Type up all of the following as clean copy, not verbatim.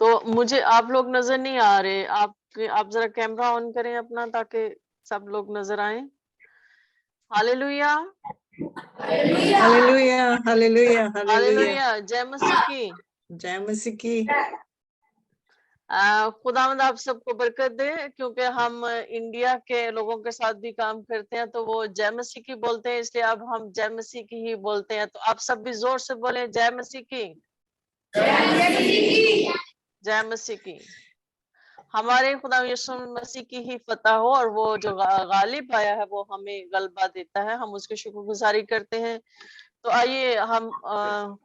تو مجھے آپ لوگ نظر نہیں آ رہے، آپ ذرا کیمرہ آن کریں اپنا تاکہ سب لوگ نظر آئیں. Hallelujah hallelujah hallelujah hallelujah hallelujah. جے مسیح کی. جے مسیح کی. خداوند آپ سب کو برکت دے. کیونکہ ہم انڈیا کے لوگوں کے ساتھ بھی کام کرتے ہیں تو وہ جے مسیح کی بولتے ہیں، اس لیے اب ہم جے مسیح کی ہی بولتے ہیں. تو آپ سب بھی زور سے بولیں جے مسیح کی. جے مسیح کی. ہمارے خدا یسوع مسیح کی ہی فتح ہو، اور وہ جو غالب آیا ہے وہ ہمیں غلبہ دیتا ہے. ہم اس کی شکر گزاری کرتے ہیں. تو آئیے ہم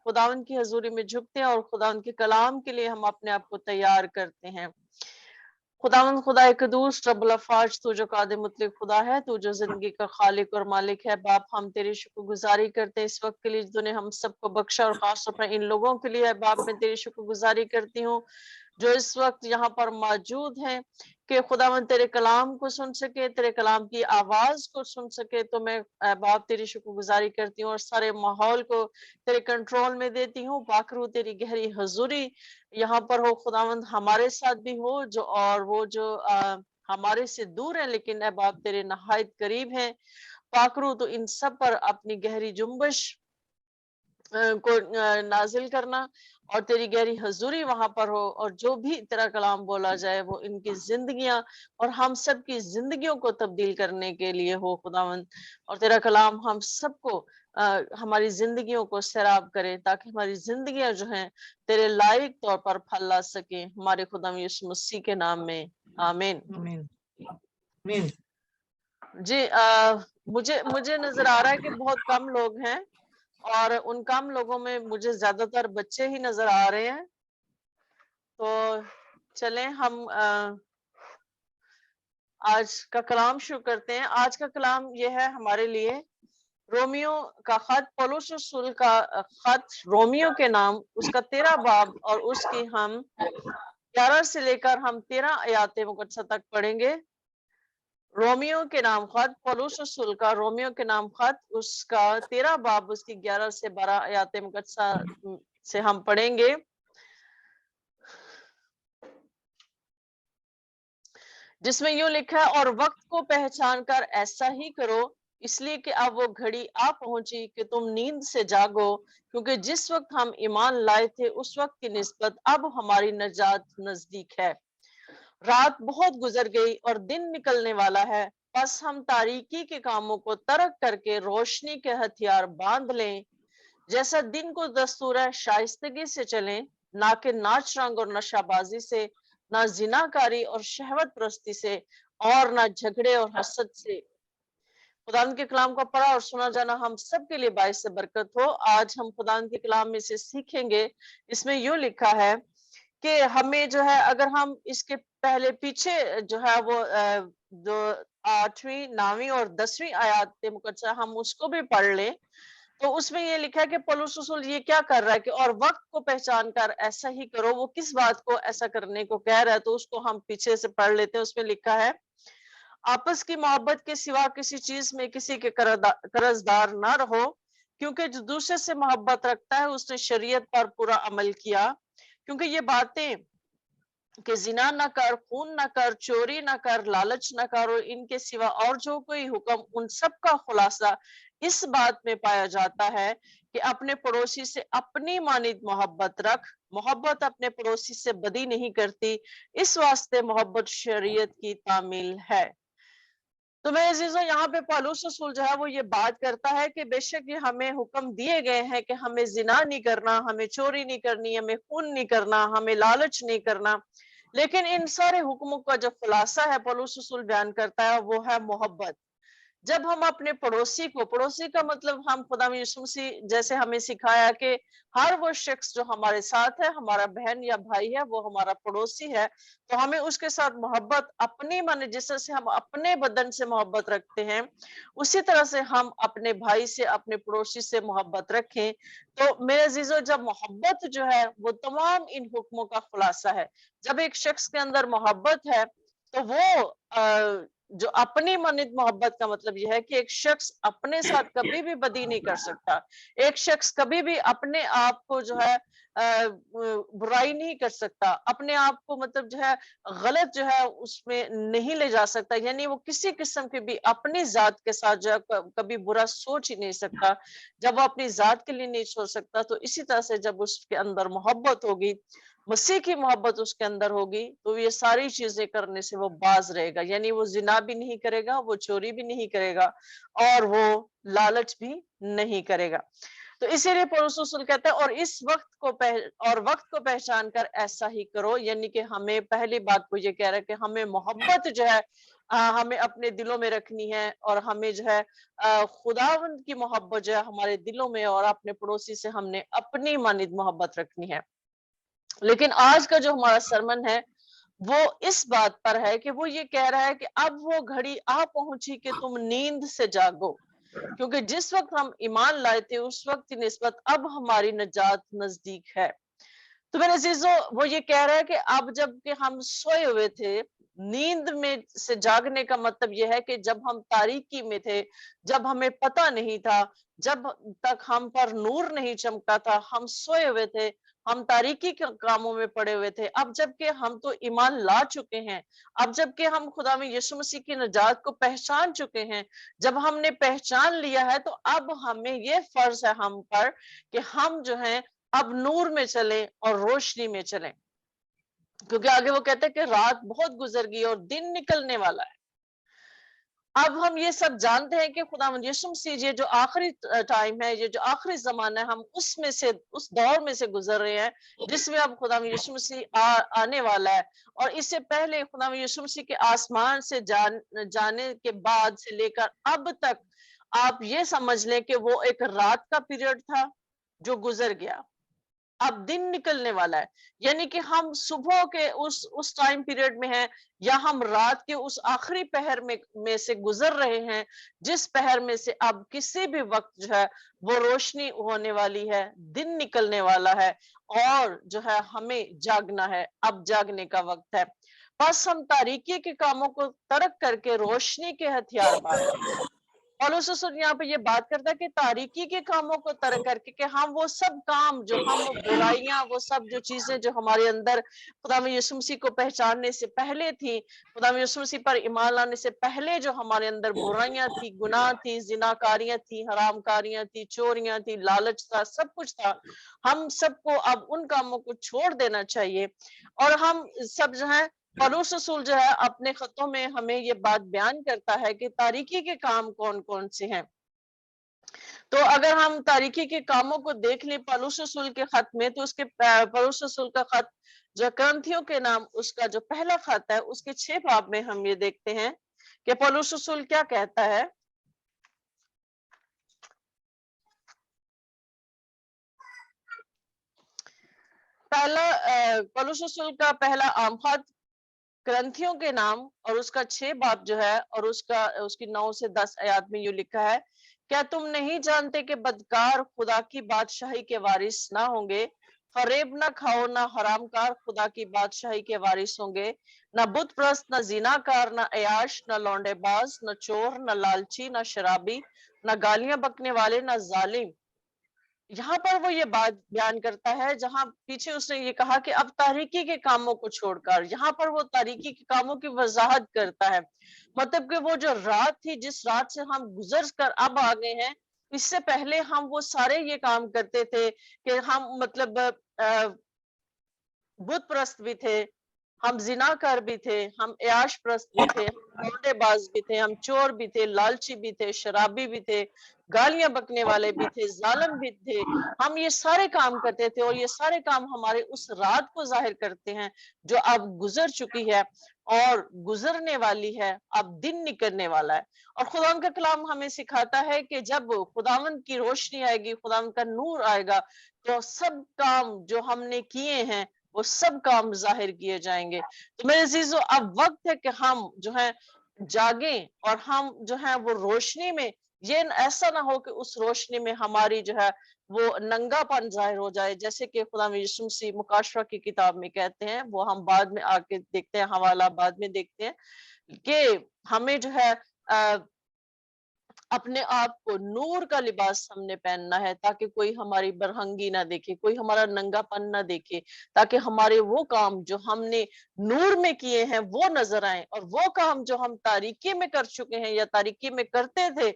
خداوند کی حضوری میں جھکتے ہیں اور خداوند کے کلام کے لیے ہم اپنے آپ کو تیار کرتے ہیں. خداوند خدا قدوس رب الافواج، تو جو قادر مطلق خدا ہے، تو جو زندگی کا خالق اور مالک ہے. باپ ہم تیری شکر گزاری کرتے ہیں اس وقت کے لیے تو نے ہم سب کو بخشا، اور خاص طور پر ان لوگوں کے لیے باپ میں تیری شکر گزاری کرتی ہوں جو اس وقت یہاں پر موجود ہیں، کہ خداوند تیرے کلام کو سن سکے، تیرے کلام کی آواز کو سن سکے. تو میں باپ تیری شکر گزاری کرتی ہوں اور سارے ماحول کو تیرے کنٹرول میں دیتی ہوں. پاک روح تیری گہری حضوری یہاں پر ہو خداوند، ہمارے ساتھ بھی ہو، وہ جو ہمارے سے دور ہیں لیکن اے باپ تیرے نہایت قریب ہیں. پاک روح تو ان سب پر اپنی گہری جنبش کو نازل کرنا، اور تیری گہری حضوری وہاں پر ہو، اور جو بھی تیرا کلام بولا جائے وہ ان کی زندگیاں اور ہم سب کی زندگیوں کو تبدیل کرنے کے لیے ہو خداوند. اور تیرا کلام ہم سب کو ہماری زندگیوں کو سیراب کرے تاکہ ہماری زندگیاں جو ہیں تیرے لائق طور پر پھل لا سکیں. ہمارے خدا یسوع مسیح کے نام میں آمین. آمین آمین. جی مجھے نظر آ رہا ہے کہ بہت کم لوگ ہیں، اور ان کم لوگوں میں مجھے زیادہ تر بچے ہی نظر آ رہے ہیں. تو چلیں ہم آج کا کلام شروع کرتے ہیں. آج کا کلام یہ ہے ہمارے لیے رومیو کا خط، پولس رسول کا خط رومیو کے نام، اس کا 13 باب اور اس کی ہم 11 سے لے کر ہم 13 آیات مقدسہ تک پڑھیں گے. رومیو کے نام خط، پولس رسول کا رومیو کے نام خط، اس کا 13 باب اس کی 11 سے 12 آیات مقدسہ سے ہم پڑھیں گے. جس میں یوں لکھا ہے، اور وقت کو پہچان کر ایسا ہی کرو، اس لیے کہ اب وہ گھڑی آ پہنچی کہ تم نیند سے جاگو. کیونکہ جس وقت ہم ایمان لائے تھے اس وقت کی نسبت اب ہماری نجات نزدیک ہے. رات بہت گزر گئی اور دن نکلنے والا ہے. پس ہم تاریکی کے کاموں کو ترک کر کے روشنی کے ہتھیار باندھ لیں. جیسا دن کو دستور ہے شائستگی سے چلیں، نہ کہ ناچ رنگ اور نشہ بازی سے، نہ زناکاری اور شہوت پرستی سے، اور نہ جھگڑے اور حسد سے. خداوند کے کلام کو پڑھا اور سنا جانا ہم سب کے لیے باعث برکت ہو. آج ہم خداوند کے کلام میں سے سیکھیں گے. اس میں یوں لکھا ہے کہ ہمیں جو ہے، اگر ہم اس کے پہلے پیچھے جو ہے وہ جو 8ویں 9ویں اور 10ویں آیات مقدسہ ہم اس کو بھی پڑھ لیں، تو اس میں یہ لکھا ہے کہ پولس رسول یہ کیا کر رہا ہے کہ اور وقت کو پہچان کر ایسا ہی کرو. وہ کس بات کو ایسا کرنے کو کہہ رہا ہے تو اس کو ہم پیچھے سے پڑھ لیتے ہیں. اس میں لکھا ہے، آپس کی محبت کے سوا کسی چیز میں کسی کے قرضدار نہ رہو، کیونکہ جو دوسرے سے محبت رکھتا ہے اس نے شریعت پر پورا عمل کیا. کیونکہ یہ باتیں کہ زنا نہ کر، خون نہ کر، چوری نہ کر، لالچ نہ کر، اور ان کے سوا اور جو کوئی حکم، ان سب کا خلاصہ اس بات میں پایا جاتا ہے کہ اپنے پڑوسی سے اپنی مانند محبت رکھ. محبت اپنے پڑوسی سے بدی نہیں کرتی، اس واسطے محبت شریعت کی تعمیل ہے. تو میں عزیزوں، یہاں پہ پولس رسول جو ہے وہ یہ بات کرتا ہے کہ بے شک یہ ہمیں حکم دیے گئے ہیں کہ ہمیں زنا نہیں کرنا، ہمیں چوری نہیں کرنی، ہمیں خون نہیں کرنا، ہمیں لالچ نہیں کرنا. لیکن ان سارے حکموں کا جو خلاصہ ہے پولس رسول بیان کرتا ہے وہ ہے محبت. جب ہم اپنے پڑوسی کو، پڑوسی کا مطلب ہم خدا یسوع مسیح جیسے ہمیں سکھایا کہ ہر وہ شخص جو ہمارے ساتھ ہے، ہمارا بہن یا بھائی ہے، وہ ہمارا پڑوسی ہے، تو ہمیں اس کے ساتھ محبت اپنی من، جس طرح سے ہم اپنے بدن سے محبت رکھتے ہیں اسی طرح سے ہم اپنے بھائی سے، اپنے پڑوسی سے محبت رکھیں. تو میرے عزیزو، جب محبت جو ہے وہ تمام ان حکموں کا خلاصہ ہے. جب ایک شخص کے اندر محبت ہے تو وہ जो अपनी मानित मोहब्बत का मतलब यह है कि एक शख्स अपने साथ कभी भी बदी नहीं कर सकता, एक शख्स कभी भी अपने आप को जो है बुराई नहीं कर सकता, अपने आप को मतलब जो है गलत जो है उसमें नहीं ले जा सकता, यानी वो किसी किस्म के भी अपनी जात के साथ जो है कभी बुरा सोच ही नहीं सकता। जब वो अपनी जात के लिए नहीं सोच सकता, तो इसी तरह से जब उसके अंदर मोहब्बत होगी, मसीह की मोहब्बत उसके अंदर होगी, तो ये सारी चीजें करने से वो बाज रहेगा, यानी वो जिना भी नहीं करेगा, वो चोरी भी नहीं करेगा, और वो लालच भी नहीं करेगा। तो इसीलिए पौलुस रसूल कहता है, और इस वक्त को और वक्त को पहचान कर ऐसा ही करो, यानी कि हमें पहली बात को ये कह रहा है कि हमें मोहब्बत जो है हमें अपने दिलों में रखनी है, और हमें जो है खुदावंद की मोहब्बत जो है हमारे दिलों में, और अपने पड़ोसी से हमने अपनी मानित मोहब्बत रखनी है। लेकिन आज का जो हमारा सरमन है वो इस बात पर है कि वो ये कह रहा है कि अब वो घड़ी आ पहुंची कि तुम नींद से जागो, क्योंकि जिस वक्त हम ईमान लाए थे उस वक्त की निस्बत अब हमारी नजात नजदीक है। तो मेरे अजीजों, वो ये कह रहा है कि अब जब कि हम सोए हुए थे, नींद में से जागने का मतलब यह है कि जब हम तारीकी में थे, जब हमें पता नहीं था, जब तक हम पर नूर नहीं चमका था, हम सोए हुए थे, हम तारीकी के कामों में पड़े हुए थे। अब जबकि हम तो ईमान ला चुके हैं, अब जबकि हम खुदा में यीशु मसीह की नजात को पहचान चुके हैं, जब हमने पहचान लिया है, तो अब हमें ये फर्ज है हम पर कि हम जो है अब नूर में चले और रोशनी में चले, क्योंकि आगे वो कहते हैं कि रात बहुत गुजर गई और दिन निकलने वाला है। अब हम ये सब जानते हैं कि खुदावंद यीशु मसीह ये जो आखिरी टाइम है, ये जो आखिरी जमाना है, हम उसमें से उस दौर में से गुजर रहे हैं जिसमें अब खुदावंद यीशु मसीह आने वाला है। और इससे पहले खुदावंद यीशु मसीह के आसमान से जाने के बाद से लेकर अब तक आप ये समझ लें कि वो एक रात का पीरियड था जो गुजर गया, अब दिन निकलने वाला है, यानी कि हम सुबह के उस टाइम पीरियड में हैं, या हम रात के उस आखिरी पहर में से गुजर रहे हैं, जिस पहर में से अब किसी भी वक्त जो है वो रोशनी होने वाली है, दिन निकलने वाला है, और जो है हमें जागना है, अब जागने का वक्त है। बस हम तारीकी के कामों को तर्क करके रोशनी के हथियार बांधे। पौलुस रसूल यहाँ पे ये बात करता है कि तारीकी के कामों को तर्क करके कि हम वो सब काम जो हम बुराइयां, वो सब जो चीजें जो हमारे अंदर खुदा में यीशु मसीह को पहचानने से पहले थी, खुदा में यीशु मसीह पर ईमान लाने से पहले जो हमारे अंदर बुराइयां थी, गुनाह थी, जिनाकारियां थी, हरामकारियां थी, चोरियां थी, लालच था, सब कुछ था, हम सबको अब उन कामों को छोड़ देना चाहिए। और हम सब जो है, पौलुस रसूल जो है अपने खतों में हमें ये बात बयान करता है कि तारीकी के काम कौन कौन से हैं। तो अगर हम तारीकी के कामों को देख लें पौलुस रसूल के खत में, तो उसके पौलुस रसूल का खत जो करंथियों के नाम, उसका जो पहला खत है, उसके 6 बाब में हम ये देखते हैं कि पौलुस रसूल क्या कहता है। पहला पौलुस रसूल का पहला आम खत ग्रंथियों के नाम, और उसका 6 बाब जो है, और उसकी 9 से 10 आयत में यूं लिखा है, क्या तुम नहीं जानते कि बदकार खुदा की बादशाही के वारिस ना होंगे? फरेब ना खाओ, ना हरामकार खुदा की बादशाही के वारिस होंगे। ना बुत प्रस्त, ना जिनाकार, ना अयाश, ना लौंडेबाज, ना चोर, ना लालची, ना शराबी, ना गालियां बकने वाले, ना जालिम। यहाँ पर वो ये बात बयान करता है, जहां पीछे उसने ये कहा कि अब तारीकी के कामों को छोड़कर, यहाँ पर वो तारीकी के कामों की वजाहत करता है। मतलब कि वो जो रात थी, जिस रात से हम गुजर कर अब आ गए हैं, इससे पहले हम वो सारे ये काम करते थे कि हम मतलब बुत प्रस्त भी थे, हम जिनाकार भी थे, हम याश प्रस्त भी थे, हम लौंडेबाज भी थे, हम चोर भी थे, लालची भी थे, शराबी भी थे, गालियां बकने वाले भी थे, जालिम भी थे। हम ये सारे काम करते थे, और ये सारे काम हमारे उस रात को जाहिर करते हैं जो अब गुजर चुकी है और गुजरने वाली है, अब दिन निकलने वाला है। और खुदावन का कलाम हमें सिखाता है कि जब खुदावन की रोशनी आएगी, खुदावन का नूर आएगा, तो सब काम जो हमने किए हैं वो सब काम जाहिर किए जाएंगे। तो मेरे अजीजों, अब वक्त है कि हम जो है जागें, और हम जो है वो रोशनी में, ये ऐसा ना हो कि उस रोशनी में हमारी जो है वो नंगापन जाहिर हो जाए, जैसे कि खुदा में यीशु मसीह मुकाशवा की किताब में कहते हैं, वो हम बाद में आके देखते हैं, हवाला बाद में देखते हैं। کہ हमें जो है अपने आप को नूर का लिबास हमने पहनना है, ताकि कोई हमारी बरहंगी ना देखे, कोई हमारा नंगापन ना देखे, ताकि हमारे वो काम जो हमने नूर में किए हैं वो नजर आए, और वो काम जो हम तारीकी में कर चुके हैं या तारीकी में करते थे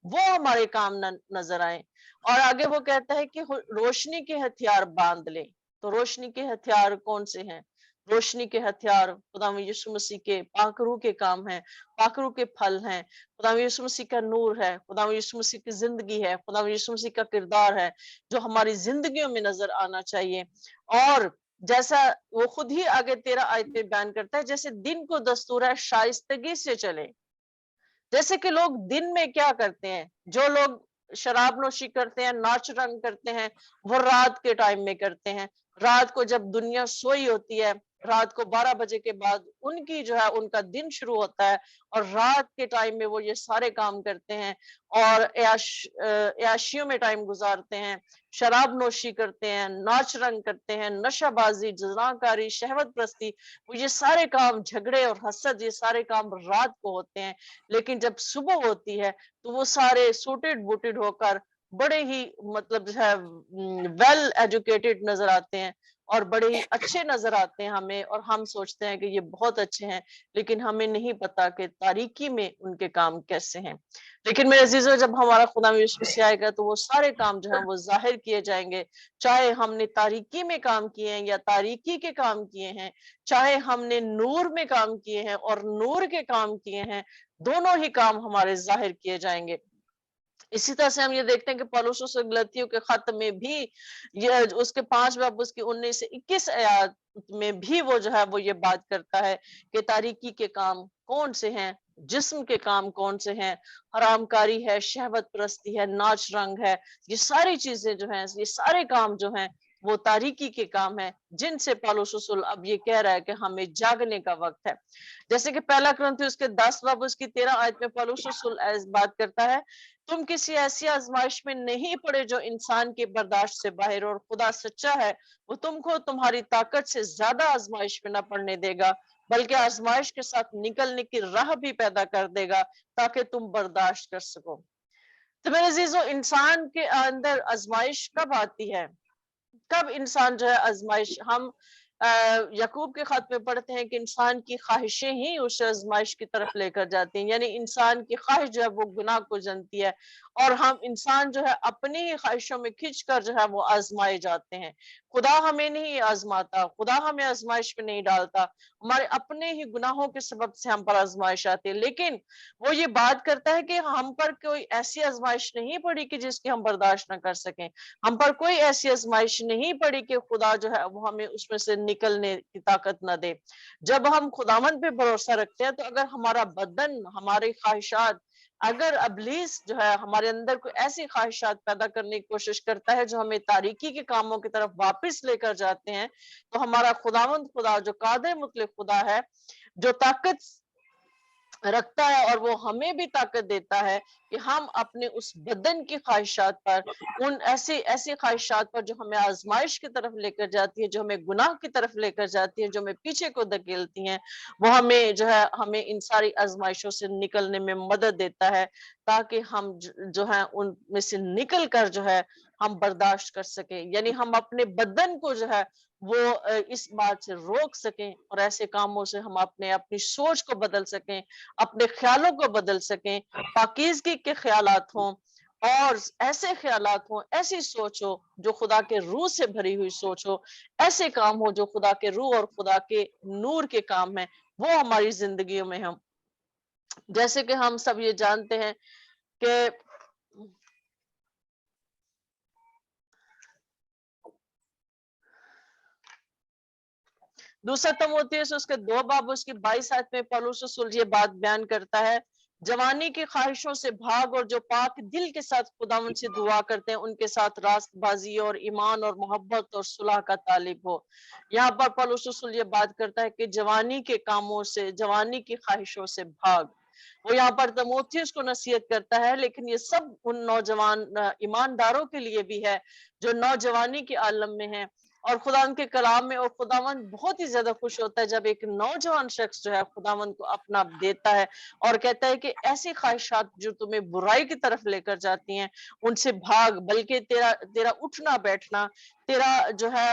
वो हमारे काम नजर आए। और आगे वो कहता है कि रोशनी के हथियार बांध ले। तो रोशनी के हथियार कौन से हैं? रोशनी के हथियार खुदा यीशु मसीह के पाकरू के काम हैं, पाकरू के फल हैं, खुदा यीशु मसीह का नूर है, खुदा यीशु मसीह की जिंदगी है, खुदा यीशु मसीह का किरदार है जो हमारी जिंदगियों में नजर आना चाहिए। और जैसा वो खुद ही आगे 13 आयत में बयान करता है, जैसे दिन को दस्तूर है शाइस्तगी से चले। जैसे कि लोग दिन में क्या करते हैं, जो लोग शराब नोशी करते हैं, नाच रंग करते हैं, वो रात के टाइम में करते हैं। रात को जब दुनिया सोई होती है, रात को 12 बजे के बाद उनकी जो है उनका दिन शुरू होता है, और रात के टाइम में वो ये सारे काम करते हैं और याशियों में टाइम गुजारते हैं, शराब नोशी करते हैं, नाच रंग करते हैं, नशाबाजी, जनाकारी, शहवत प्रस्ती, वो ये सारे काम, झगड़े और हसद, ये सारे काम रात को होते हैं। लेकिन जब सुबह होती है तो वो सारे सूटेड बूटेड होकर बड़े ही मतलब जो है वेल एजुकेटेड नजर आते हैं और बड़े ही अच्छे नजर आते हैं हमें, और हम सोचते हैं कि ये बहुत अच्छे हैं, लेकिन हमें नहीं पता कि तारीकी में उनके काम कैसे हैं। लेकिन मेरे अजीजों, जब हमारा खुदा यीशु मसीह आएगा तो वो सारे काम जो हैं वो जाहिर किए जाएंगे, चाहे हमने तारीकी में काम किए हैं या तारीकी के काम किए हैं, चाहे हमने नूर में काम किए हैं और नूर के काम किए हैं, दोनों ही काम हमारे जाहिर किए जाएंगे। इसी तरह से हम ये देखते हैं कि पौलुस उस गलतियों के खत में भी, ये उसके 5 बाब उसकी 19 से 21 आयत में भी वो जो है वो ये बात करता है कि तारीकी के काम कौन से हैं, जिस्म के काम कौन से हैं, हरामकारी है, शहवत परस्ती है, नाच रंग है, ये सारी चीजें जो हैं, ये सारे काम जो हैं वो तारीकी के काम है, जिनसे पौलुस रसूल अब ये कह रहा है कि हमें जागने का वक्त है। जैसे कि पहला कुरिन्थियों उसके 10 बाब उसकी 13 आयत में पौलुस रसूल बात करता है, तुम किसी ऐसी आजमाइश में नहीं पड़े जो इंसान के बर्दाश्त से बाहर, और खुदा सच्चा है, वो तुमको तुम्हारी ताकत से ज्यादा आजमाइश में न पड़ने देगा, बल्कि आजमाइश के साथ निकलने की राह भी पैदा कर देगा ताकि तुम बर्दाश्त कर सको। तो मेरे अजीजों, इंसान के अंदर आजमाइश कब आती है? कब इंसान जो है आजमाइश, हम यकूब के खत में पढ़ते हैं कि इंसान की ख्वाहिशें ही उसे आजमाइश की तरफ लेकर जाती हैं, यानी इंसान की ख्वाहिश जो है वो गुनाह को जनती है, और हम इंसान जो है अपनी ही ख्वाहिशों में खिंच कर जो है वो आजमाए जाते हैं। खुदा हमें नहीं आजमाता, खुदा हमें आजमाइश में नहीं डालता, हमारे अपने ही गुनाहों के सबब से हम पर आजमाइश आती है। लेकिन वो ये बात करता है कि हम पर कोई ऐसी आजमाइश नहीं पड़ी कि जिसकी हम बर्दाश्त न कर सकें, हम पर कोई ऐसी आजमाइश नहीं पड़ी कि खुदा जो है वो हमें उसमें से निकलने की ताकत न दे। जब हम खुदावंद पे भरोसा रखते हैं, तो अगर हमारा बदन, हमारी ख्वाहिशात, अगर अबलीस जो है हमारे अंदर कोई ऐसी ख्वाहिशात पैदा करने की कोशिश करता है जो हमें तारीकी के कामों की तरफ वापस लेकर जाते हैं, तो हमारा खुदावंद खुदा जो कादिर मुतलक खुदा है, जो ताकत रखता है और वो हमें भी ताकत देता है कि हम अपने उस बदन की ख्वाहिशात पर, उन ऐसी ऐसी ख्वाहिशात पर जो हमें आजमाइश की तरफ लेकर जाती है, जो हमें गुनाह की तरफ लेकर जाती है, जो हमें पीछे को धकेलती हैं, वो हमें जो है हमें इन सारी आजमाइशों से निकलने में मदद देता है, ताकि हम जो है उनमें से निकल कर जो है हम बर्दाश्त कर सके, यानी हम अपने बदन को जो है वो इस बात से रोक सकें, और ऐसे कामों से हम अपनी सोच को बदल सकें, अपने ख्यालों को बदल सकें, पाकीज़गी के ख्यालात हों, और ऐसे ख्यालात हों, ऐसी सोच हो जो खुदा के रूह से भरी हुई सोच हो, ऐसे काम हो जो खुदा के रूह और खुदा के नूर के काम हैं, वो हमारी जिंदगियों में हम, जैसे कि हम सब ये जानते हैं कि दूसरा तीमुथियुस उसके 2 बाब उसकी 22 आयत में पौलुस रसूल ये बात बयान करता है, जवानी की ख्वाहिशों से भाग, और जो पाक दिल के साथ खुदावंद से दुआ करते हैं उनके साथ रास्तबाजी और ईमान और मोहब्बत और सुलह का तालिब हो। यहाँ पर पौलुस रसूल ये बात करता है कि जवानी के कामों से, जवानी की ख्वाहिशों से भाग। वो यहाँ पर तीमुथियुस को नसीहत करता है, लेकिन ये सब उन नौजवान ईमानदारों के लिए भी है जो नौजवानी के आलम में है, اور خداوند کے کلام میں، اور خداوند بہت ہی زیادہ خوش ہوتا ہے جب ایک نوجوان شخص جو ہے خداوند کو اپنا دیتا ہے اور کہتا ہے کہ ایسی خواہشات جو تمہیں برائی کی طرف لے کر جاتی ہیں ان سے بھاگ، بلکہ تیرا اٹھنا بیٹھنا، تیرا جو ہے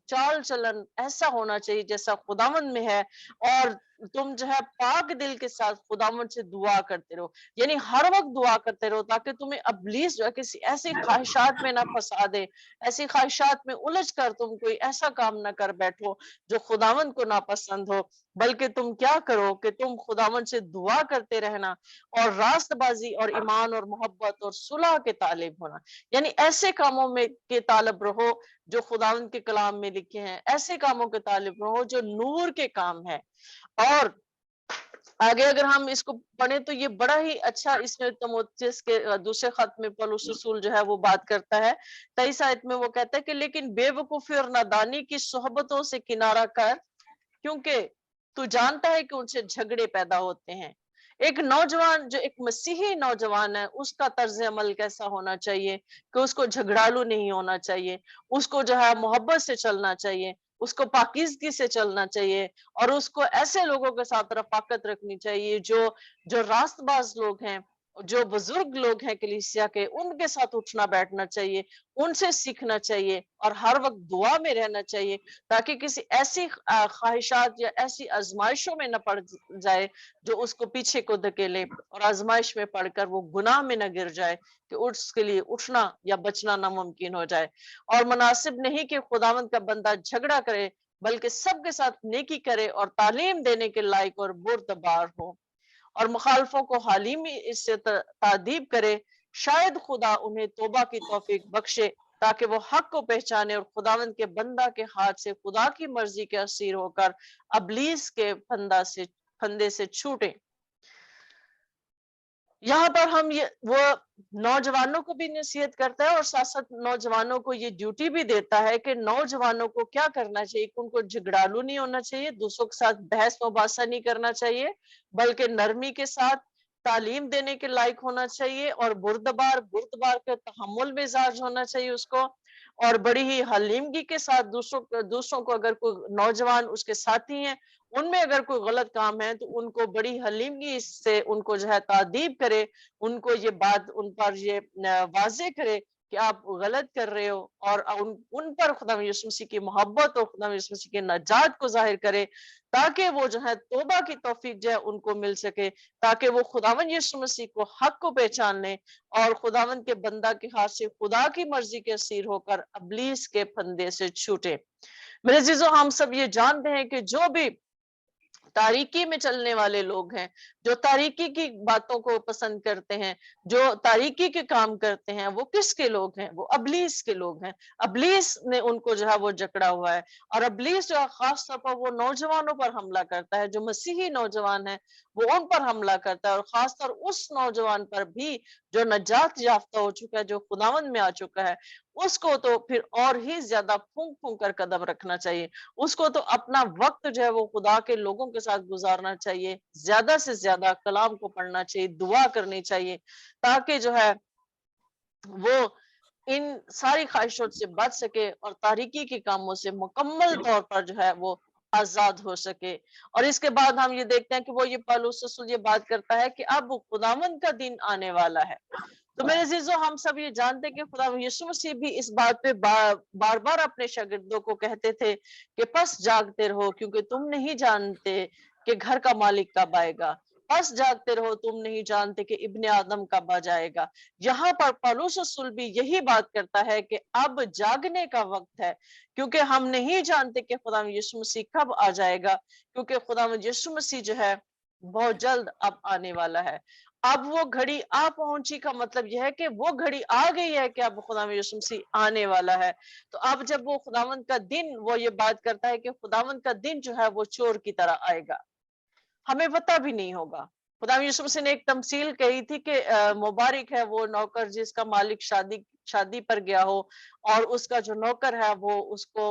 چال چلن ایسا ہونا چاہیے جیسا خداوند میں ہے، اور تم جو ہے پاک دل کے ساتھ خداوند سے دعا کرتے رہو، یعنی ہر وقت دعا کرتے رہو تاکہ تمہیں ابلیس جو ہے کسی ایسی خواہشات میں نہ پھنسا دے، ایسی خواہشات میں الجھ کر تم کوئی ایسا کام نہ کر بیٹھو جو خداوند کو ناپسند ہو، بلکہ تم کیا کرو کہ تم خداوند سے دعا کرتے رہنا اور راست بازی اور ایمان اور محبت اور صلح کے طالب ہونا، یعنی ایسے کاموں میں کے طالب رہو جو خداوند کے کلام میں لکھے ہیں، ایسے کاموں کے طالب رہو جو نور کے کام ہے۔ اور آگے اگر ہم اس کو پڑھیں تو یہ بڑا ہی اچھا، اس میں تموتھیوس کے دوسرے خط میں پولس رسول جو ہے وہ بات کرتا ہے 23 آیت میں، وہ کہتا ہے کہ لیکن بے وقوفی اور نادانی کی صحبتوں سے کنارہ کر، کیونکہ تو جانتا ہے کہ ان سے جھگڑے پیدا ہوتے ہیں۔ ایک نوجوان جو ایک مسیحی نوجوان ہے اس کا طرز عمل کیسا ہونا چاہیے کہ اس کو جھگڑالو نہیں ہونا چاہیے، اس کو جو ہے محبت سے چلنا چاہیے، اس کو پاکیزگی سے چلنا چاہیے، اور اس کو ایسے لوگوں کے ساتھ رفاقت رکھنی چاہیے جو راست باز لوگ ہیں، جو بزرگ لوگ ہیں کلیسیا کے، ان کے ساتھ اٹھنا بیٹھنا چاہیے، ان سے سیکھنا چاہیے اور ہر وقت دعا میں رہنا چاہیے تاکہ کسی ایسی خواہشات یا ایسی آزمائشوں میں نہ پڑ جائے جو اس کو پیچھے کو دھکیلے اور آزمائش میں پڑ کر وہ گناہ میں نہ گر جائے کہ اس کے لیے اٹھنا یا بچنا ناممکن ہو جائے۔ اور مناسب نہیں کہ خداوند کا بندہ جھگڑا کرے، بلکہ سب کے ساتھ نیکی کرے اور تعلیم دینے کے لائق اور بردبار ہو، اور مخالفوں کو حلیمی اس سے تادیب کرے، شاید خدا انہیں توبہ کی توفیق بخشے تاکہ وہ حق کو پہچانے اور خداوند کے بندہ کے ہاتھ سے خدا کی مرضی کے اسیر ہو کر ابلیس کے پھندے سے چھوٹے۔ یہاں پر ہم وہ نوجوانوں کو بھی نصیحت کرتا ہے اور ساتھ ساتھ نوجوانوں کو یہ ڈیوٹی بھی دیتا ہے کہ نوجوانوں کو کیا کرنا چاہیے، کہ ان کو جھگڑالو نہیں ہونا چاہیے، دوسروں کے ساتھ بحث مباحثہ نہیں کرنا چاہیے، بلکہ نرمی کے ساتھ تعلیم دینے کے لائق ہونا چاہیے، اور بردبار کا تحمل مزاج ہونا چاہیے اس کو، اور بڑی ہی حلیمگی کے ساتھ دوسروں کو اگر کوئی نوجوان اس کے ساتھی ہیں ان میں اگر کوئی غلط کام ہے تو ان کو بڑی حلیمگی سے ان کو جو ہے تادیب کرے، ان کو یہ بات ان پر یہ واضح کرے کہ آپ غلط کر رہے ہو، اور ان پر خدا یسوع مسیح کی محبت اور خدا یسوع مسیح کے نجات کو ظاہر کرے تاکہ وہ جو ہے توبہ کی توفیق جو ہے ان کو مل سکے، تاکہ وہ خداوند یسوع مسیح کو حق کو پہچان لیں اور خداوند کے بندہ کے ہاتھ سے خدا کی مرضی کے اسیر ہو کر ابلیس کے پھندے سے چھوٹے۔ میرے عزیزو، ہم سب یہ جانتے ہیں کہ جو بھی تاریکی میں چلنے والے لوگ ہیں، جو تاریکی کی باتوں کو پسند کرتے ہیں، جو تاریکی کے کام کرتے ہیں، وہ کس کے لوگ ہیں؟ وہ ابلیس کے لوگ ہیں۔ ابلیس نے ان کو جو ہے وہ جکڑا ہوا ہے، اور ابلیس جو ہے خاص طور پر وہ نوجوانوں پر حملہ کرتا ہے، جو مسیحی نوجوان ہیں وہ ان پر حملہ کرتا ہے، اور خاص طور اس نوجوان پر بھی جو نجات یافتہ ہو چکا ہے، جو خداوند میں آ چکا ہے، اس کو تو پھر اور ہی زیادہ پھونک پھونک کر قدم رکھنا چاہیے، اس کو تو اپنا وقت جو ہے وہ خدا کے لوگوں کے ساتھ گزارنا چاہیے، زیادہ سے زیادہ کلام کو پڑھنا چاہیے، دعا کرنی چاہیے تاکہ جو ہے وہ ان ساری خواہشوں سے بچ سکے اور تاریکی کے کاموں سے مکمل طور پر جو ہے وہ آزاد ہو سکے۔ اور اس کے بعد ہم یہ دیکھتے ہیں کہ وہ یہ پالوس رسول یہ بات کرتا ہے کہ اب خداوند کا دن آنے والا ہے۔ تو میرے عزیزو، ہم سب یہ جانتے ہیں کہ خدا یسوع مسیح بھی اس بات پہ بار بار اپنے شاگردوں کو کہتے تھے کہ پس جاگتے رہو کیونکہ تم نہیں جانتے کہ گھر کا مالک کب آئے گا، پس جاگتے رہو تم نہیں جانتے کہ ابن آدم کب آ جائے گا۔ یہاں پر پالوس رسول بھی یہی بات کرتا ہے کہ اب جاگنے کا وقت ہے، کیونکہ ہم نہیں جانتے کہ خدا یسوع مسیح کب آ جائے گا، کیونکہ خدا یسوع مسیح جو ہے بہت جلد اب آنے والا ہے۔ اب وہ گھڑی آ پہنچی کا مطلب یہ ہے کہ وہ گھڑی آ گئی ہے کہ اب خداوند یسوع مسیح آنے والا ہے۔ تو اب جب وہ خداوند کا دن، وہ یہ بات کرتا ہے کہ خداوند کا دن جو ہے وہ چور کی طرح آئے گا، ہمیں پتہ بھی نہیں ہوگا۔ خداوند یسوع مسیح نے ایک تمثیل کہی تھی کہ مبارک ہے وہ نوکر جس کا مالک شادی پر گیا ہو اور اس کا جو نوکر ہے وہ اس کو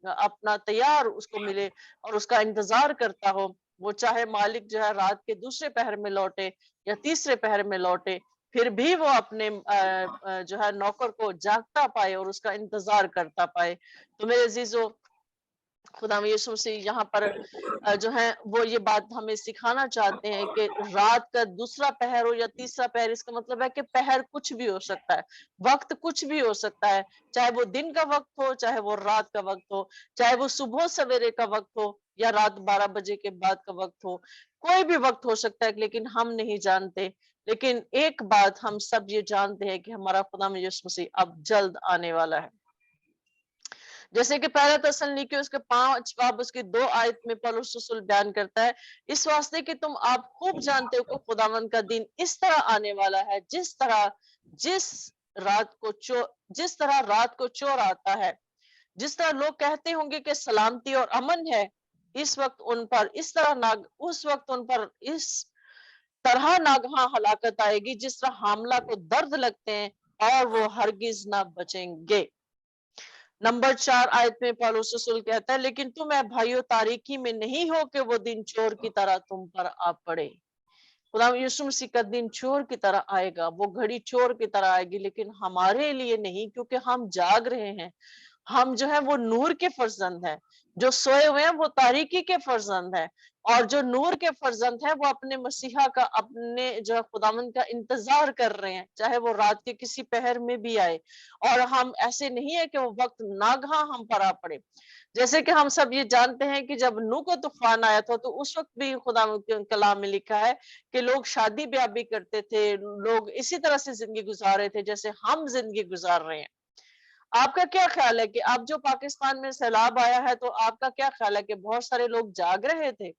اپنا تیار اس کو ملے اور اس کا انتظار کرتا ہو، وہ چاہے مالک جو ہے رات کے دوسرے پہر میں لوٹے یا تیسرے پہر میں لوٹے، फिर भी वो अपने जो है नौकर को जागता पाए और उसका इंतजार करता पाए। तो मेरे अजीजों, खुदा यीशु मसीह यहाँ पर जो है वो ये बात हमें सिखाना चाहते हैं कि रात का दूसरा पहर हो या तीसरा पहर, इसका मतलब है कि पहर कुछ भी हो सकता है, वक्त कुछ भी हो सकता है, चाहे वो दिन का वक्त हो, चाहे वो रात का वक्त हो, चाहे वो सुबह सवेरे का वक्त हो या रात 12 बजे के बाद का वक्त हो, कोई भी वक्त हो सकता है, लेकिन हम नहीं जानते। लेकिन एक बात हम सब ये जानते हैं कि हमारा खुदा यीशु मसीह अब जल्द आने वाला है। जैसे कि पहला तसल्लुनीके उसके 5 बाब उसकी 2 आयत में पौलुस रसूल बयान करता है, इस वास्ते कि तुम आप खूब जानते हो कि खुदावंद का दिन इस तरह आने वाला है, जिस तरह रात को चोर आता है, जिस तरह लोग कहते होंगे कि सलामती और अमन है, इस वक्त उन पर उस वक्त उन पर इस तरह नागहा हलाकत आएगी, जिस तरह हामला को दर्द लगते हैं और वो हरगिज ना बचेंगे। नंबर 4 आयत में पौलुस रसूल कहता है, लेकिन तुम ऐ भाइयों तारीकी में नहीं हो कि वो दिन चोर की तरह तुम पर आ पड़े। खुदा यीशु मसीह का दिन चोर की तरह आएगा, वो घड़ी चोर की तरह आएगी, लेकिन हमारे लिए नहीं, क्योंकि हम जाग रहे हैं। हम जो है वो नूर के फर्जंद हैं, जो सोए हुए हैं वो तारीकी के फर्जंद हैं, और जो नूर के फर्जंद हैं वो अपने मसीहा का, अपने जो खुदावंद का इंतजार कर रहे हैं, चाहे वो रात के किसी पहर में भी आए। और हम ऐसे नहीं है कि वो वक्त नागहा हम पर आ पड़े। जैसे कि हम सब ये जानते हैं कि जब नूह को तूफान आया था, तो उस वक्त भी खुदा के कलाम में लिखा है कि लोग शादी ब्याह भी करते थे, लोग इसी तरह से जिंदगी गुजार रहे थे जैसे हम जिंदगी गुजार रहे हैं। आपका क्या ख्याल है कि अब जो पाकिस्तान में सैलाब आया है, तो आपका क्या ख्याल है कि बहुत सारे लोग जाग रहे थे?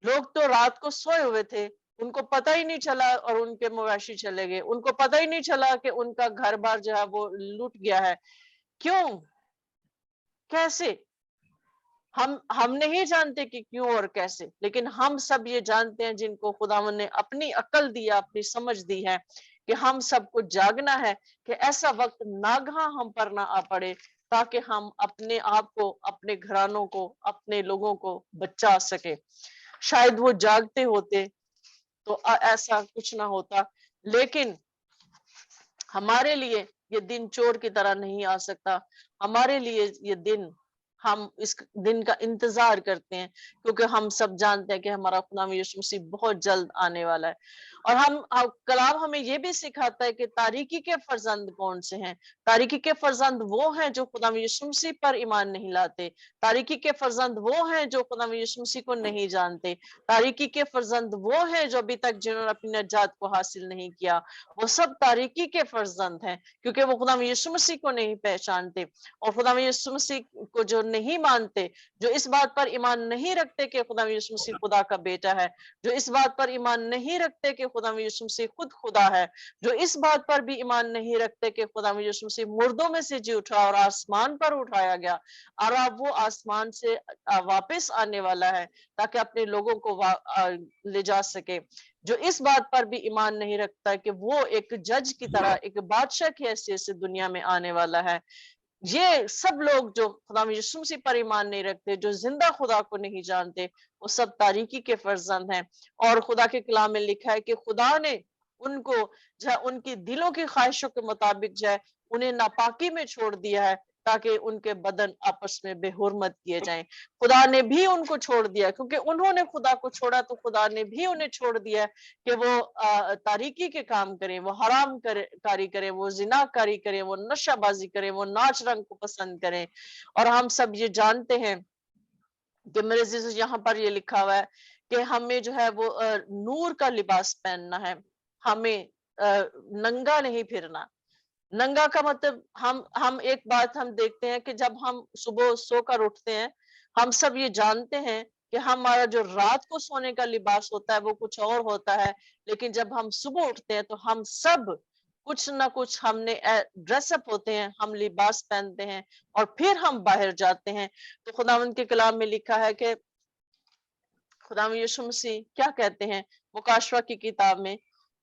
लोग तो रात को सोए हुए थे, उनको पता ही नहीं चला और उनके मवेशी चले गए, उनको पता ही नहीं चला कि उनका घर बार जो है वो लूट गया है। क्यों? कैसे? हम नहीं जानते कि क्यों और कैसे, लेकिन हम सब ये जानते हैं, जिनको खुदावन ने अपनी अकल दिया, अपनी समझ दी है, कि हम सबको जागना है कि ऐसा वक्त नागहा हम पर ना आ पड़े, ताकि हम अपने आप को, अपने घरानों को, अपने लोगों को बचा सके। शायद वो जागते होते तो ऐसा कुछ ना होता, लेकिन हमारे लिए ये दिन चोर की तरह नहीं आ सकता। हमारे लिए ये दिन, हम इस दिन का इंतजार करते हैं, क्योंकि हम सब जानते हैं कि हमारा खुदा यीशु मसीह बहुत जल्द आने वाला है। और कलाम हमें ये भी सिखाता है कि तारीकी के फर्जंद कौन से हैं। तारीकी के फर्जंद वो हैं जो खुदा यीशु मसीह पर ईमान नहीं लाते। तारीकी के फर्जंद वो हैं जो खुदा यीशु मसीह को नहीं जानते। तारीकी के फर्जंद वो हैं जो अभी तक जिन्होंने अपनी नजात को हासिल नहीं किया। वो सब तारीकी के फर्जंद हैं, क्योंकि वो खुदा यीशु मसीह को नहीं पहचानते। और खुदा यीशु मसीह को जो नहीं मानते, जो इस बात पर ईमान नहीं रखते कि खुदा यीशु मसीह खुदा का बेटा है, जो इस बात पर ईमान नहीं रखते कि खुदा यीशु मसीह खुद खुदा है, जो इस बात पर भी ईमान नहीं रखते कि खुदा यीशु मसीह मुर्दों में से जी उठा और आसमान पर उठाया गया, और अब वो आसमान से वापस आने वाला है ताकि अपने लोगों को ले जा सके, जो इस बात पर भी ईमान नहीं रखता कि वो एक जज की तरह, एक बादशाह की हैसियत से दुनिया में आने वाला है, ये सब लोग जो खुदा यीशु मसीह पर ईमान नहीं रखते, जो जिंदा खुदा को नहीं जानते, वो सब तारीकी के फर्जंद हैं। और खुदा के कलाम में लिखा है कि खुदा ने उनको जो है उनकी दिलों की ख्वाहिशों के मुताबिक जो है उन्हें नापाकी में छोड़ दिया है, ताकि उनके बदन आपस में बेहुरमत किए जाएं। खुदा ने भी उनको छोड़ दिया, क्योंकि उन्होंने खुदा को छोड़ा, तो खुदा ने भी उन्हें छोड़ दिया कि वो तारीकी के काम करें, वो हराम कारी करें, वो जिनाकारी करें, वो नशाबाजी करें, वो नाच रंग को पसंद करें। और हम सब ये जानते हैं कि मेरे अजीज, यहाँ पर ये लिखा हुआ है कि हमें जो है वो नूर का लिबास पहनना है, हमें नंगा नहीं फिरना। नंगा का मतलब, हम एक बात हम देखते हैं कि जब हम सुबह सोकर उठते हैं, हम सब ये जानते हैं कि हमारा जो रात को सोने का लिबास होता है वो कुछ और होता है, लेकिन जब हम सुबह उठते हैं तो हम सब कुछ ना कुछ हमने ड्रेसअप होते हैं, हम लिबास पहनते हैं और फिर हम बाहर जाते हैं। तो खुदावंद के कलाम में लिखा है कि खुदा यीशु मसीह क्या कहते हैं मुकाशवा की किताब में,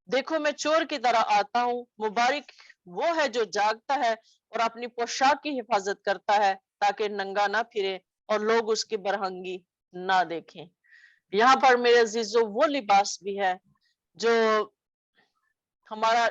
देखो मैं चोर की तरह आता हूँ, मुबारक वो है जो जागता है और अपनी पोशाक की हिफाजत करता है, ताकि नंगा ना फिरे और लोग उसकी बरहंगी ना देखें। यहाँ पर मेरे अजीजों वो लिबास भी है जो हमारा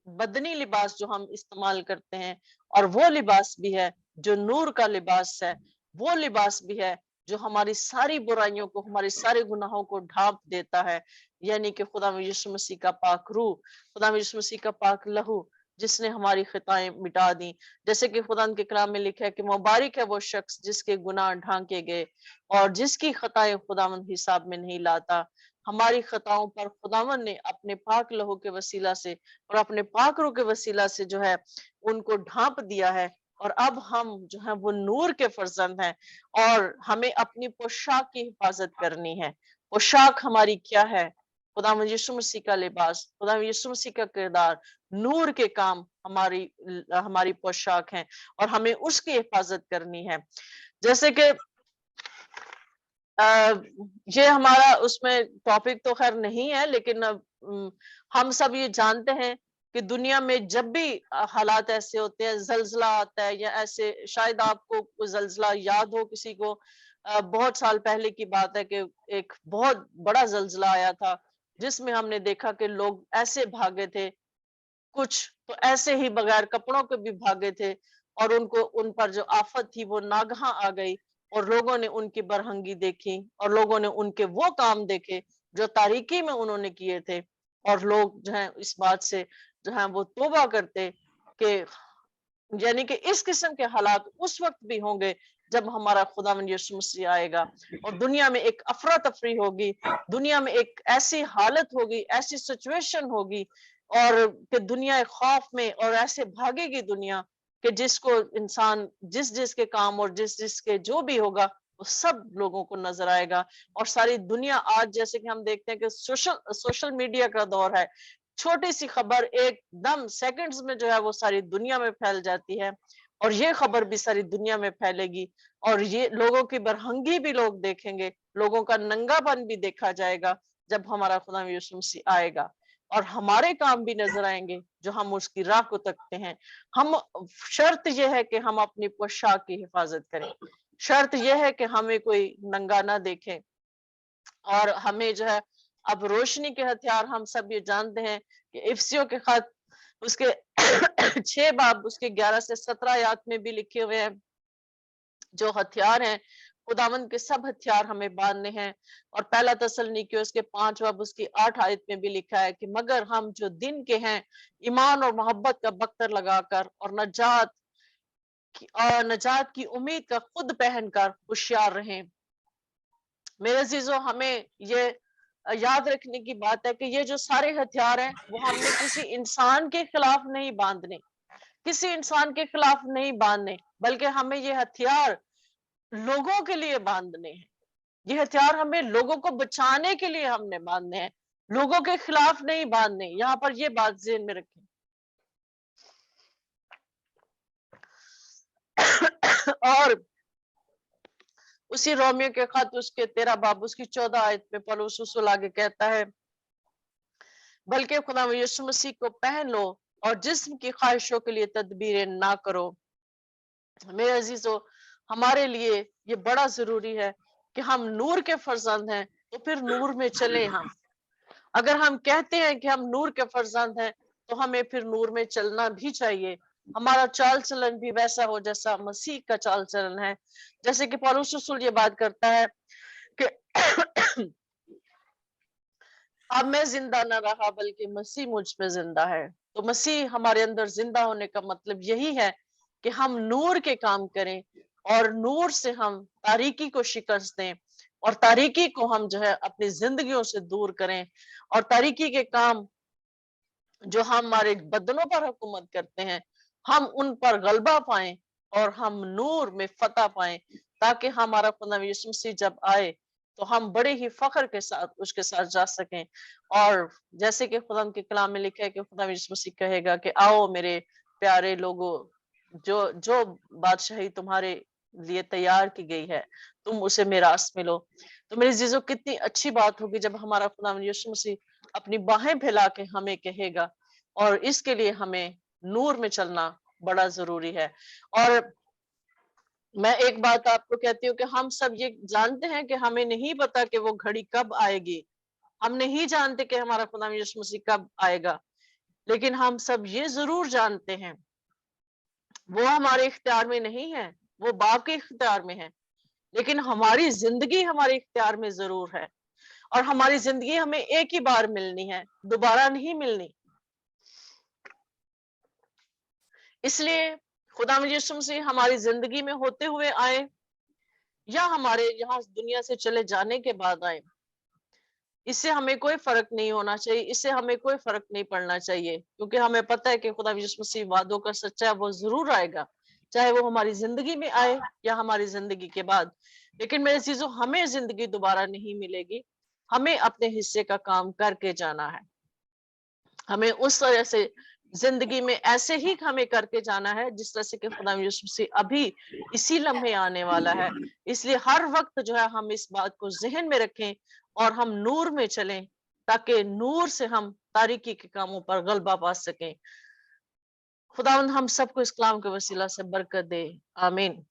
बदनी लिबास जो हम इस्तेमाल करते हैं, और वो लिबास भी है जो नूर का लिबास है, वो लिबास भी है जो हमारी सारी बुराइयों को, हमारे सारे गुनाहों को ढांप देता है, यानी कि खुदा यीशु मसीह का पाक रूह, खुदा यीशु मसीह का पाक लहू, जिसने हमारी खताएं मिटा दी। जैसे कि खुदा के कलाम में लिखा है कि मुबारक है वो शख्स जिसके गुनाह ढांके गए और जिसकी खताएं खुदावंद हिसाब में नहीं लाता। हमारी खताओं पर खुदावंद ने अपने पाक लहू के वसीला से और अपने पाक रूह के वसीला से जो है उनको ढांप दिया है, और अब हम जो है वो नूर के फर्जंद हैं, और हमें अपनी पोशाक की हिफाजत करनी है। पोशाक हमारी क्या है? खुदा यीशु मसीह का लिबास, खुदा यीशु मसीह का किरदार, नूर के काम हमारी पोशाक है, और हमें उसकी हिफाजत करनी है। जैसे कि ये हमारा उसमें टॉपिक तो खैर नहीं है, लेकिन हम सब ये जानते हैं कि दुनिया में जब भी हालात ऐसे होते हैं, जलजला आता है या ऐसे, शायद आपको कोई जलजला याद हो किसी को, बहुत साल पहले की बात है कि एक बहुत बड़ा जलजला आया था, जिसमें हमने देखा कि लोग ऐसे भागे थे, कुछ तो ऐसे ही बगैर कपड़ों के भी भागे थे, और उनको उन पर जो आफत थी वो नागहा आ गई, और लोगों ने उनकी बरहंगी देखी, और लोगों ने उनके वो काम देखे जो तारीकी में उन्होंने किए थे, और लोग जो है इस बात से जो है वो तौबा करते कि, यानी कि इस किस्म के हालात उस वक्त भी होंगे जब हमारा खुदावंद यीशु मसीह आएगा, और दुनिया में एक अफरा तफरी होगी, दुनिया में एक ऐसी हालत होगी, ऐसी सिचुएशन होगी, और कि दुनिया खौफ में और ऐसे भागेगी दुनिया कि जिसको इंसान जिस जिसके काम और जिस जिसके जो भी होगा वो सब लोगों को नजर आएगा। और सारी दुनिया आज, जैसे कि हम देखते हैं कि सोशल मीडिया का दौर है, छोटी सी खबर एकदम सेकंड्स में जो है वो सारी दुनिया में फैल जाती है, और ये खबर भी सारी दुनिया में फैलेगी, और ये लोगों की बरहंगी भी लोग देखेंगे, लोगों का नंगापन भी देखा जाएगा जब हमारा खुदा यीशु मसीह आएगा, और हमारे काम भी नजर आएंगे जो हम उसकी राह को तकते हैं। हम, शर्त यह है कि हम अपनी पोशाक की हिफाजत करें, शर्त यह है कि हमें कोई नंगा ना देखे, और हमें जो है, अब रोशनी के हथियार हम सब ये जानते हैं कि इफसियों के खत उसके 6 बाब उसके 11 से 17 आयत में भी लिखे हुए हैं, जो हथियार हैं खुदावंद के सब हथियार हमें बांधने हैं। और पहला तसल्लुनीकियों उसके 5 बाब उसकी 8 आयत में भी लिखा है कि मगर हम जो दिन के हैं ईमान और मोहब्बत का बख्तर लगाकर और नजात की उम्मीद का खुद पहनकर होशियार रहें। मेरे अजीजों, हमें ये याद रखने की बात है कि ये जो सारे हथियार हैं वो हमने किसी इंसान के खिलाफ नहीं बांधने, किसी इंसान के खिलाफ नहीं बांधने, बल्कि हमें ये हथियार लोगों के लिए बांधने हैं। ये हथियार हमें लोगों को बचाने के लिए हमने बांधने हैं, लोगों के खिलाफ नहीं बांधने। यहाँ पर ये बात ज़हन में रखें। और उसी रोमियो के खत उसके 13 बाब उसकी 14 आयत में पौलुस रसूल आगे कहता है, बल्कि खुदा यीशु मसीह को पहन लो और जिस्म की ख्वाहिशों के लिए तदबीरें ना करो। मेरे अजीजों, हमारे लिए ये बड़ा जरूरी है कि हम नूर के फर्जंद हैं तो फिर नूर में चलें। हम अगर हम कहते हैं कि हम नूर के फर्जंद हैं तो हमें फिर नूर में चलना भी चाहिए। हमारा चाल चलन भी वैसा हो जैसा मसीह का चाल चलन है। जैसे कि पौलुस रसूल ये बात करता है कि अब मैं जिंदा न रहा बल्कि मसीह मुझ में जिंदा है। तो मसीह हमारे अंदर जिंदा होने का मतलब यही है कि हम नूर के काम करें और नूर से हम तारीकी को शिकस्त दें और तारीकी को हम जो है अपनी जिंदगियों से दूर करें, और तारीकी के काम जो हमारे बदनों पर हुकूमत करते हैं हम उन पर गलबा पाएं और हम नूर में फतह पाएं, ताकि हमारा खुदा यीशु मसीह जब आए तो हम बड़े ही फख्र के साथ उसके साथ जा सकें। और जैसे कि खुदा के कलाम में लिखा है कि खुदा यीशु मसीह कहेगा कि आओ मेरे प्यारे लोगों, जो जो बादशाही तुम्हारे लिए तैयार की गई है तुम उसे मिरास में लो। तो मेरी जीजों, कितनी अच्छी बात होगी जब हमारा खुदा यीशु मसीह अपनी बाहें फैला के हमें कहेगा, और इसके लिए हमें नूर में चलना बड़ा जरूरी है। और मैं एक बात आपको कहती हूँ कि हम सब ये जानते हैं कि हमें नहीं पता कि वो घड़ी कब आएगी, हम नहीं जानते कि हमारा खुदा यीशु मसीह कब आएगा, लेकिन हम सब ये जरूर जानते हैं वो हमारे इख्तियार में नहीं है, वो बाप के इख्तियार में है, लेकिन हमारी जिंदगी हमारे इख्तियार में जरूर है। और हमारी जिंदगी हमें एक ही बार मिलनी है, दोबारा नहीं मिलनी। इसलिए खुदा यीशु मसीह हमारी जिंदगी में होते हुए आए या हमारे यहाँ दुनिया से चले जाने के बाद आए, इससे हमें कोई फर्क नहीं होना चाहिए, इससे हमें कोई फर्क नहीं पड़ना चाहिए, क्योंकि हमें पता है कि खुदा यीशु मसीह वादों का सच्चा है, वो जरूर आएगा, चाहे वो हमारी जिंदगी में आए या हमारी जिंदगी के बाद। लेकिन मेरे चीजों, हमें जिंदगी दोबारा नहीं मिलेगी, हमें अपने हिस्से का काम करके जाना है। हमें उस तरह से जिंदगी में ऐसे ही हमें करके जाना है जिस तरह से कि खुदा यीशु मसीह अभी इसी लम्हे आने वाला है। इसलिए हर वक्त जो है हम इस बात को जहन में रखें और हम नूर में चलें, ताकि नूर से हम तारीकी के कामों पर गलबा पा सकें। खुदावंद हम सबको इस कलाम के वसीला से बरकत दे, आमीन।